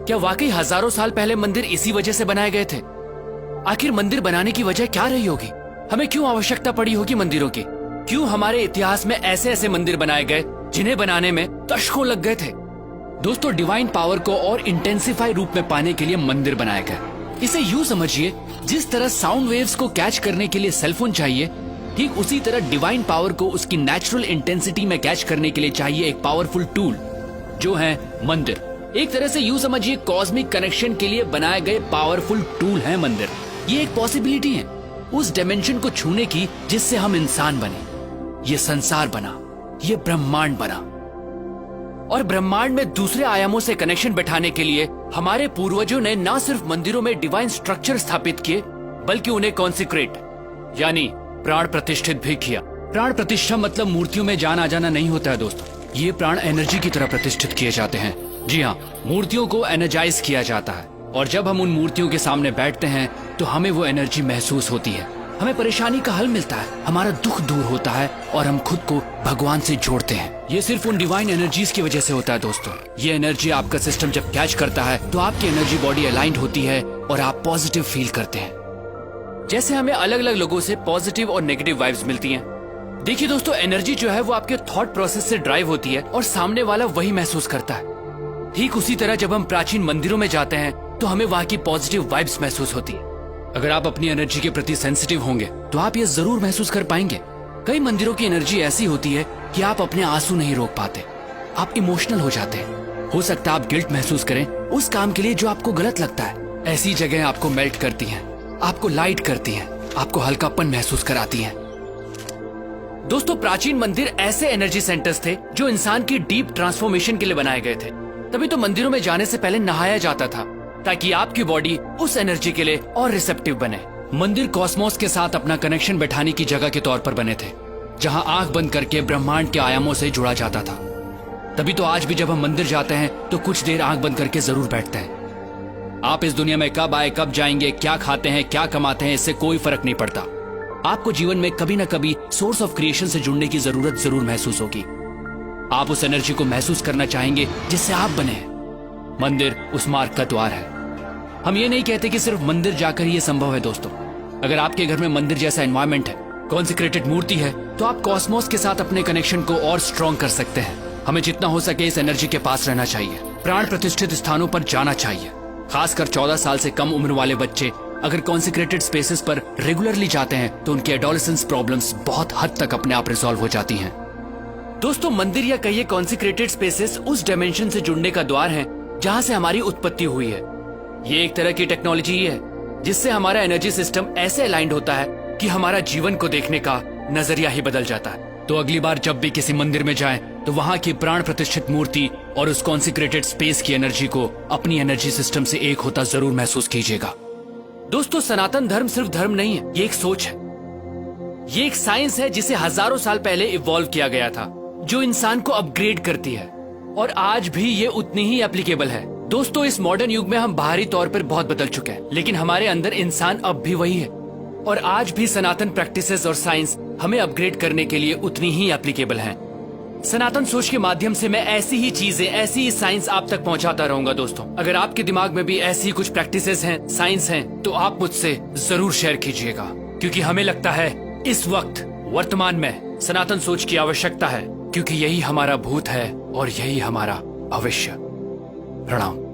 क्या वाकई हजारों साल पहले मंदिर इसी वजह से बनाए गए थे? आखिर मंदिर बनाने की वजह क्या रही होगी? हमें क्यों आवश्यकता पड़ी होगी मंदिरों की? क्यों हमारे इतिहास में ऐसे ऐसे मंदिर बनाए गए जिन्हें बनाने में दशकों लग गए थे? दोस्तों, डिवाइन पावर को और इंटेंसिफाई रूप में पाने के लिए मंदिर बनाए गए। इसे यूं समझिए, जिस तरह साउंड वेव्स को कैच करने के लिए सेलफोन चाहिए, ठीक उसी तरह डिवाइन पावर को उसकी नेचुरल इंटेंसिटी में कैच करने के लिए चाहिए एक पावरफुल टूल, जो है मंदिर। एक तरह से यूं समझिए, कॉस्मिक कनेक्शन के लिए बनाए गए पावरफुल टूल है मंदिर। ये एक पॉसिबिलिटी है उस डायमेंशन को छूने की जिससे हम इंसान बने, ये संसार बना, ये ब्रह्मांड बना। और ब्रह्मांड में दूसरे आयामों से कनेक्शन बैठाने के लिए हमारे पूर्वजों ने न सिर्फ मंदिरों में डिवाइन स्ट्रक्चर स्थापित किए, बल्कि उन्हें कॉन्सिक्रेट यानी प्राण प्रतिष्ठित भी किया। प्राण प्रतिष्ठा मतलब मूर्तियों में जान आ जाना नहीं होता है दोस्तों, ये प्राण एनर्जी की तरह प्रतिष्ठित किए जाते हैं। जी हाँ, मूर्तियों को एनर्जाइज किया जाता है, और जब हम उन मूर्तियों के सामने बैठते हैं तो हमें वो एनर्जी महसूस होती है, हमें परेशानी का हल मिलता है, हमारा दुख दूर होता है और हम खुद को भगवान से जोड़ते हैं। ये सिर्फ उन डिवाइन एनर्जीज की वजह से होता है दोस्तों। ये एनर्जी आपका सिस्टम जब कैच करता है तो आपकी एनर्जी बॉडी अलाइंड होती है और आप पॉजिटिव फील करते हैं। जैसे हमें अलग अलग लोगों से पॉजिटिव और नेगेटिव वाइब्स मिलती हैं। देखिए दोस्तों, एनर्जी जो है वो आपके थॉट प्रोसेस से ड्राइव होती है और सामने वाला वही महसूस करता है। ठीक उसी तरह जब हम प्राचीन मंदिरों में जाते हैं तो हमें वहाँ की पॉजिटिव वाइब्स महसूस होती है। अगर आप अपनी एनर्जी के प्रति सेंसिटिव होंगे तो आप ये जरूर महसूस कर पाएंगे। कई मंदिरों की एनर्जी ऐसी होती है कि आप अपने आंसू नहीं रोक पाते, आप इमोशनल हो जाते हैं। हो सकता है आप गिल्ट महसूस करें उस काम के लिए जो आपको गलत लगता है। ऐसी जगह आपको मेल्ट करती हैं, आपको लाइट करती हैं, आपको हल्कापन महसूस कराती हैं। दोस्तों, प्राचीन मंदिर ऐसे एनर्जी सेंटर्स थे जो इंसान की डीप ट्रांसफॉर्मेशन के लिए बनाए गए थे। तभी तो मंदिरों में जाने से पहले नहाया जाता था, ताकि आपकी बॉडी उस एनर्जी के लिए और रिसेप्टिव बने। मंदिर कॉस्मोस के साथ अपना कनेक्शन बैठाने की जगह के तौर पर बने थे, जहां आंख बंद करके ब्रह्मांड के आयामों से जुड़ा जाता था। तभी तो आज भी जब हम मंदिर जाते हैं तो कुछ देर आंख बंद करके जरूर बैठते हैं। आप इस दुनिया में कब आए, कब जाएंगे, क्या खाते हैं, क्या कमाते हैं, इससे कोई फर्क नहीं पड़ता। आपको जीवन में कभी न कभी सोर्स ऑफ क्रिएशन से जुड़ने की जरूरत जरूर महसूस होगी। आप उस एनर्जी को महसूस करना चाहेंगे जिससे आप बने हैं। मंदिर उस मार्ग का द्वार है। हम ये नहीं कहते कि सिर्फ मंदिर जाकर ही ये संभव है दोस्तों। अगर आपके घर में मंदिर जैसा एनवायरनमेंट है, कॉन्सिक्रेटेड मूर्ति है, तो आप कॉस्मोस के साथ अपने कनेक्शन को और स्ट्रॉन्ग कर सकते हैं। हमें जितना हो सके इस एनर्जी के पास रहना चाहिए, प्राण प्रतिष्ठित स्थानों पर जाना चाहिए। खासकर 14 साल से कम उम्र वाले बच्चे अगर कॉन्सिक्रेटेड स्पेसेस पर रेगुलरली जाते हैं तो उनकी एडोलेसेंस प्रॉब्लम्स बहुत हद तक अपने आप रिजॉल्व हो जाती हैं। दोस्तों, मंदिर या कहिए कॉन्सिक्रेटेड स्पेसेस उस डायमेंशन से जुड़ने का द्वार है जहां से हमारी उत्पत्ति हुई है। ये एक तरह की टेक्नोलॉजी है जिससे हमारा एनर्जी सिस्टम ऐसे अलाइंड होता है कि हमारा जीवन को देखने का नजरिया ही बदल जाता है। तो अगली बार जब भी किसी मंदिर में जाएं तो वहां की प्राण प्रतिष्ठित मूर्ति और उस कॉन्सिक्रेटेड स्पेस की एनर्जी को अपनी एनर्जी सिस्टम से एक होता जरूर महसूस कीजिएगा। दोस्तों, सनातन धर्म सिर्फ धर्म नहीं है, ये एक सोच है, ये एक साइंस है जिसे हजारों साल पहले इवॉल्व किया गया था, जो इंसान को अपग्रेड करती है और आज भी ये उतनी ही एप्लीकेबल है। दोस्तों, इस मॉडर्न युग में हम बाहरी तौर पर बहुत बदल चुके हैं, लेकिन हमारे अंदर इंसान अब भी वही है और आज भी सनातन प्रैक्टिसेस और साइंस हमें अपग्रेड करने के लिए उतनी ही एप्लीकेबल हैं। सनातन सोच के माध्यम से मैं ऐसी ही चीजें, ऐसी ही साइंस आप तक पहुंचाता रहूंगा। दोस्तों, अगर आपके दिमाग में भी ऐसी ही कुछ प्रैक्टिसेस हैं, साइंस हैं, तो आप मुझसे जरूर शेयर कीजिएगा, क्योंकि हमें लगता है इस वक्त वर्तमान में सनातन सोच की आवश्यकता है, क्योंकि यही हमारा भूत है और यही हमारा भविष्य। प्रणाम।